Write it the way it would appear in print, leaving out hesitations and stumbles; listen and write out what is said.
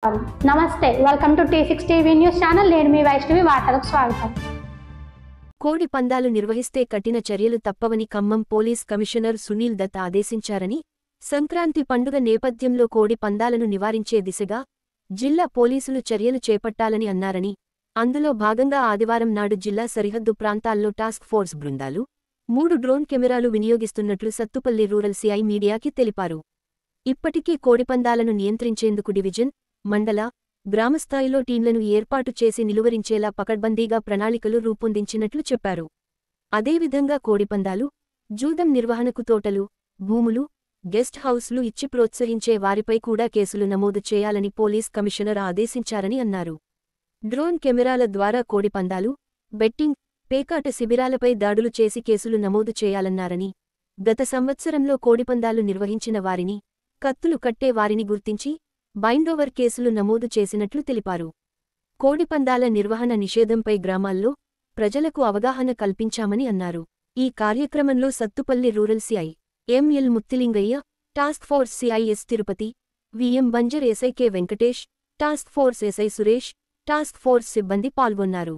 నమస్తే welcome to T6 TV news channel. నేను మీ వైష్ణవి. వార్తలకు స్వాగతం. కోడి పందాలు నిర్వహిస్తే కఠిన చర్యలు తప్పవని ఖమ్మం పోలీస్ కమిషనర్ సునీల్ దత్ ఆదేశించారని, సంక్రాంతి పండుగ నేపథ్యంలో కోడి పందాలను నివారించే దిశగా జిల్లా పోలీసులు చర్యలు చేపట్టాలని అన్నారని, అందులో భాగంగా ఆదివారం నాడు జిల్లా సరిహద్దు ప్రాంతాల్లో టాస్క్ ఫోర్స్ బృందాలు 3 డ్రోన్ కెమెరాలు వినియోగిస్తున్నట్లు సత్తుపల్లి రూరల్ సిఐ మీడియాకి తెలిపారు. ఇప్పటికీ కోడిపందాలను నియంత్రించేందుకు డివిజన్, మండల, గ్రామస్థాయిలో టీంలను ఏర్పాటు చేసి నిలువరించేలా పకడ్బందీగా ప్రణాళికలు రూపొందించినట్లు చెప్పారు. అదేవిధంగా కోడిపందాలు, జూదం నిర్వహణకు తోటలు, భూములు, గెస్ట్ హౌస్లు ఇచ్చి ప్రోత్సహించే వారిపై కూడా కేసులు నమోదు చేయాలని పోలీస్ కమిషనర్ ఆదేశించారని అన్నారు. డ్రోన్ కెమెరాల ద్వారా కోడిపందాలు, బెట్టింగ్, పేకాట శిబిరాలపై దాడులు చేసి కేసులు నమోదు చేయాలన్నారని, గత సంవత్సరంలో కోడిపందాలు నిర్వహించిన వారిని, కత్తులు కట్టే వారిని గుర్తించి బైండోవర్ కేసులు నమోదు చేసినట్లు తెలిపారు. కోడిపందాల నిర్వహణ నిషేధంపై గ్రామాల్లో ప్రజలకు అవగాహన కల్పించామని అన్నారు. ఈ కార్యక్రమంలో Sathupalli rural CI ML Muthilingaiah, task force CI S Tirupati, VM Banjar SI K Venkatesh, task force SI Suresh, task force సిబ్బంది పాల్గొన్నారు.